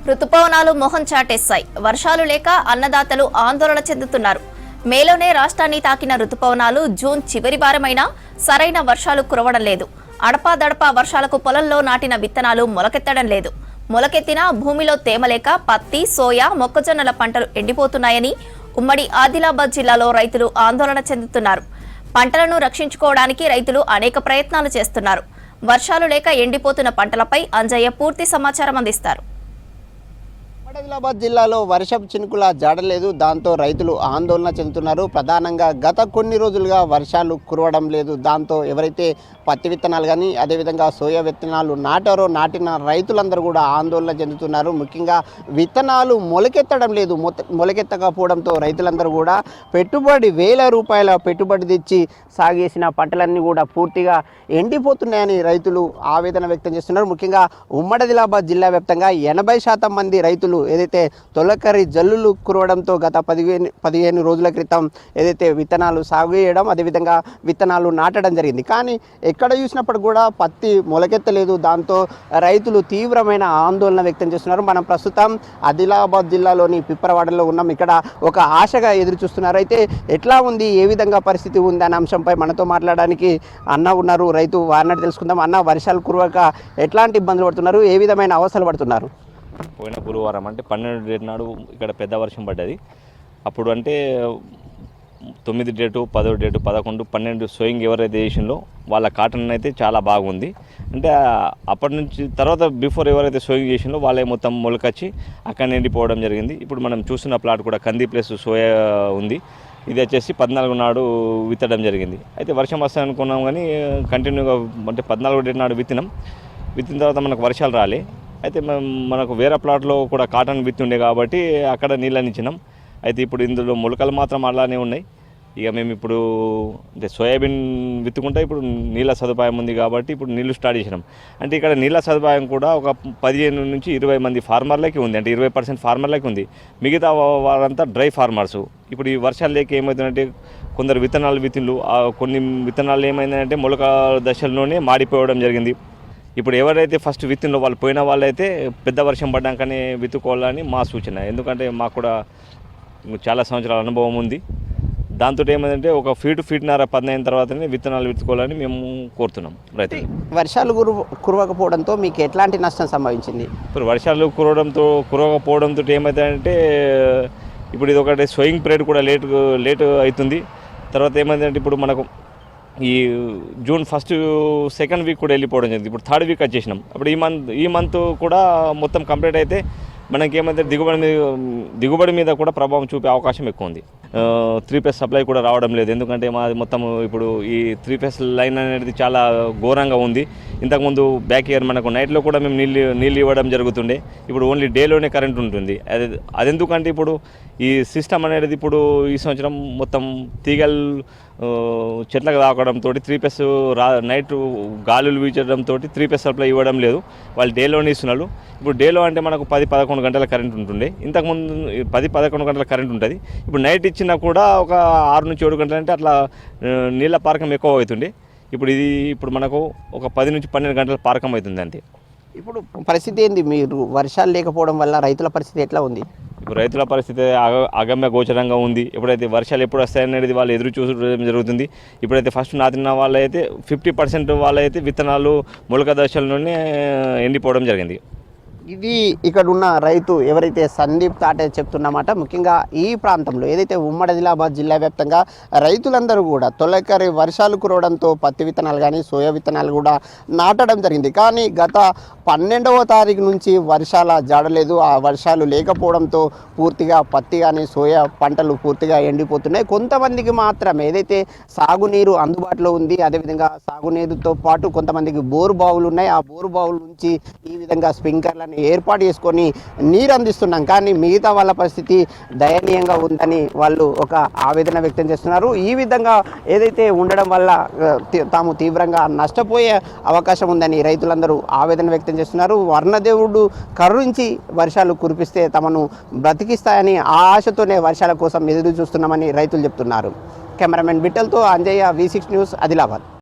రుతుపవనాలు మొహం చాటేశాయి. వర్షాలు లేక అన్నదాతలు ఆందోళన చెందుతున్నారు. మేలోనే రాష్ట్రాన్ని తాకిన రుతుపవనాలు జూన్ చివరి వారమైనా సరైన వర్షాలు కురవడం లేదు. అడపాదడపా వర్షాలకు పొలంలో నాటిన విత్తనాలు మొలకెత్తడం లేదు. మొలకెత్తిన భూమిలో తేమ లేక పత్తి, సోయా, మొక్కజొన్నల పంటలు ఎండిపోతున్నాయని ఉమ్మడి ఆదిలాబాద్ జిల్లాలో రైతులు ఆందోళన చెందుతున్నారు. పంటలను రక్షించుకోవడానికి రైతులు అనేక ప్రయత్నాలు చేస్తున్నారు. వర్షాలు లేక ఎండిపోతున్న పంటలపై అంజయ్య పూర్తి సమాచారం అందిస్తారు. ఆదిలాబాద్ జిల్లాలో వర్షపు చినుకుల జాడలేదు. దాంతో రైతులు ఆందోళన చెందుతున్నారు. ప్రధానంగా గత కొన్ని రోజులుగా వర్షాలు కురవడం లేదు. దాంతో ఎవరైతే పత్తి విత్తనాలు కానీ అదేవిధంగా సోయా విత్తనాలు నాటిన రైతులందరూ కూడా ఆందోళన చెందుతున్నారు. ముఖ్యంగా విత్తనాలు మొలకెత్తడం లేదు. మొలకెత్తకపోవడంతో రైతులందరూ కూడా వేల రూపాయల పెట్టుబడి తెచ్చి సాగేసిన పంటలన్నీ కూడా పూర్తిగా ఎండిపోతున్నాయని రైతులు ఆవేదన వ్యక్తం చేస్తున్నారు. ముఖ్యంగా ఉమ్మడి ఆదిలాబాద్ జిల్లా వ్యాప్తంగా 80% మంది రైతులు ఏదైతే తొలకరి జల్లులు కురవడంతో గత 15 రోజుల క్రితం ఏదైతే విత్తనాలు సాగు చేయడం అదేవిధంగా విత్తనాలు నాటడం జరిగింది. కానీ ఎక్కడ చూసినప్పుడు కూడా పత్తి మొలకెత్తలేదు. దాంతో రైతులు తీవ్రమైన ఆందోళన వ్యక్తం చేస్తున్నారు. మనం ప్రస్తుతం ఆదిలాబాద్ జిల్లాలోని పిప్పరవాడలో ఉన్నాం. ఇక్కడ ఒక ఆశగా ఎదురు చూస్తున్నారు. అయితే ఎట్లా ఉంది, ఏ విధంగా పరిస్థితి ఉంది అనే అంశంపై మనతో మాట్లాడడానికి అన్న ఉన్నారు. రైతు వారిని తెలుసుకుందాం. అన్న, వర్షాలు కురవక ఎట్లాంటి ఇబ్బందులు పడుతున్నారు, ఏ విధమైన అవస్థలు పడుతున్నారు? పోయిన గురువారం అంటే 12 డేట్ నాడు ఇక్కడ పెద్ద వర్షం పడ్డది. అప్పుడు అంటే 9 డేటు, 10 డేటు, 11, 12 సోయింగ్ ఎవరైతే చేసిందో వాళ్ళ కాటన్ అయితే చాలా బాగుంది. అంటే అప్పటి నుంచి తర్వాత బిఫోర్ ఎవరైతే సోయింగ్ చేసిందో వాళ్ళే మొత్తం మొలకొచ్చి అక్కడ ఎండిపోవడం జరిగింది. ఇప్పుడు మనం చూస్తున్న ప్లాట్ కూడా కంది ప్లస్ సోయా ఉంది. ఇది వచ్చేసి 14 నాడు విత్తడం జరిగింది. అయితే వర్షం వస్తాయి అనుకున్నాం కానీ కంటిన్యూగా అంటే 14 డేట్ నాడు విత్తిన తర్వాత మనకు వర్షాలు రాలే. అయితే మనకు వేరే ప్లాట్లో కూడా కాటన్ విత్తి ఉండే కాబట్టి అక్కడ నీళ్ళని ఇచ్చినాం. అయితే ఇప్పుడు ఇందులో మొలకలు మాత్రం అలానే ఉన్నాయి. ఇక మేము ఇప్పుడు అంటే సోయాబీన్ విత్తుకుంటే ఇప్పుడు నీళ్ళ సదుపాయం ఉంది కాబట్టి ఇప్పుడు నీళ్ళు స్టార్ట్ చేసినాం. అంటే ఇక్కడ నీళ్ళ సదుపాయం కూడా ఒక 15 నుంచి 20 మంది ఫార్మర్లకి ఉంది. అంటే 20% ఫార్మర్లకి ఉంది. మిగతా వారంతా డ్రై ఫార్మర్సు. ఇప్పుడు ఈ వర్షాలు లేక ఏమవుతుందంటే కొందరు విత్తనాలు కొన్ని విత్తనాలు ఏమైందంటే మొలక దశల్లోనే మాడిపోవడం జరిగింది. ఇప్పుడు ఎవరైతే ఫస్ట్ విత్తినో వాళ్ళు పోయిన వాళ్ళైతే పెద్ద వర్షం పడ్డాకనే విత్తుకోవాలని మా సూచన. ఎందుకంటే మాకు కూడా చాలా సంవత్సరాల అనుభవం ఉంది. దాంతో ఏమైందంటే ఒక ఫీట్న్నర 10 తర్వాతనే విత్తనాలు విత్తుకోవాలని మేము కోరుతున్నాం రైతు. వర్షాలు కురవకపోవడంతో మీకు ఎట్లాంటి నష్టం సంభవించింది? ఇప్పుడు వర్షాలు కురవకపోవడంతో ఏమవుతుందంటే ఇప్పుడు ఇది ఒకటి సోయింగ్ పీరియడ్ కూడా లేట్ అవుతుంది. తర్వాత ఏమైందంటే ఇప్పుడు మనకు ఈ జూన్ 1st, 2nd వీక్ కూడా వెళ్ళిపోవడం జరిగింది. ఇప్పుడు 3rd వీక్ వచ్చేసినాం. అప్పుడు ఈ మంత్ కూడా మొత్తం కంప్లీట్ అయితే మనకేమైతే దిగుబడి మీద కూడా ప్రభావం చూపే అవకాశం ఎక్కువ ఉంది. 3 సప్లై కూడా రావడం లేదు. ఎందుకంటే మాది మొత్తం ఇప్పుడు ఈ 3 లైన్ అనేది చాలా ఘోరంగా ఉంది. ఇంతకుముందు బ్యాక్ ఇయర్ మనకు నైట్లో కూడా మేము నీళ్ళు ఇవ్వడం జరుగుతుండే. ఇప్పుడు ఓన్లీ డేలోనే కరెంట్ ఉంటుంది. అదెందుకంటే ఇప్పుడు ఈ సిస్టమ్ అనేది ఇప్పుడు ఈ సంవత్సరం మొత్తం తీగలు చెట్లకు తాకడంతో 3 నైట్ గాలులు వీచడంతో 3 సప్లై ఇవ్వడం లేదు. వాళ్ళు డేలోనే ఇస్తున్నారు. ఇప్పుడు డేలో అంటే మనకు 10-11 గంటల కరెంట్ ఉంటుండే. ఇంతకుముందు 10-11 గంటల కరెంట్ ఉంటుంది. ఇప్పుడు నైట్ ఇచ్చినా కూడా ఒక 6 నుంచి 7 గంటలు అంటే అట్లా నీళ్ళ పారకం ఎక్కువ అవుతుండే. ఇప్పుడు మనకు ఒక 10 నుంచి 12 గంటల పారకం అవుతుంది అంతే. ఇప్పుడు పరిస్థితి ఏంది? మీరు వర్షాలు లేకపోవడం వల్ల రైతుల పరిస్థితి ఎట్లా ఉంది? ఇప్పుడు రైతుల పరిస్థితి అగమ్య గోచరంగా ఉంది. ఎప్పుడైతే వర్షాలు ఎప్పుడు వస్తాయనేది వాళ్ళు ఎదురు చూడడం జరుగుతుంది. ఇప్పుడైతే ఫస్ట్ నాటిన వాళ్ళైతే 50% వాళ్ళైతే విత్తనాలు మొలక దశల్లోనే ఎండిపోవడం జరిగింది. ఇది ఇక్కడ ఉన్న రైతు ఎవరైతే సందీప్ తాటే చెప్తున్నమాట. ముఖ్యంగా ఈ ప్రాంతంలో ఏదైతే ఉమ్మడి ఆదిలాబాద్ జిల్లా వ్యాప్తంగా రైతులందరూ కూడా తొలకరి వర్షాలు కురవడంతో పత్తి విత్తనాలు కానీ సోయా విత్తనాలు కూడా నాటడం జరిగింది. కానీ గత 12వ తారీఖు నుంచి వర్షాల జాడలేదు. ఆ వర్షాలు లేకపోవడంతో పూర్తిగా పత్తి కానీ సోయా పంటలు పూర్తిగా ఎండిపోతున్నాయి. కొంతమందికి మాత్రం ఏదైతే సాగునీరు అందుబాటులో ఉంది, అదేవిధంగా సాగునీరుతో పాటు కొంతమందికి బోరు బావులు ఉన్నాయి. ఆ బోరు బావుల నుంచి ఈ విధంగా స్ప్రింక్లర్లను ఏర్పాటు చేసుకొని నీరు అందిస్తున్నాం. కానీ మిగతా వాళ్ళ పరిస్థితి దయనీయంగా ఉందని వాళ్ళు ఒక ఆవేదన వ్యక్తం చేస్తున్నారు. ఈ విధంగా ఏదైతే ఉండడం వల్ల తాము తీవ్రంగా నష్టపోయే అవకాశం ఉందని రైతులందరూ ఆవేదన వ్యక్తం చేస్తున్నారు. వర్ణదేవుడు కరుణించి వర్షాలు కురిపిస్తే తమను బ్రతికిస్తాయని ఆ ఆశతోనే వర్షాల కోసం ఎదురు చూస్తున్నామని రైతులు చెప్తున్నారు. కెమెరామెన్ బిట్టల్తో అంజయ్య, V6 న్యూస్, ఆదిలాబాద్.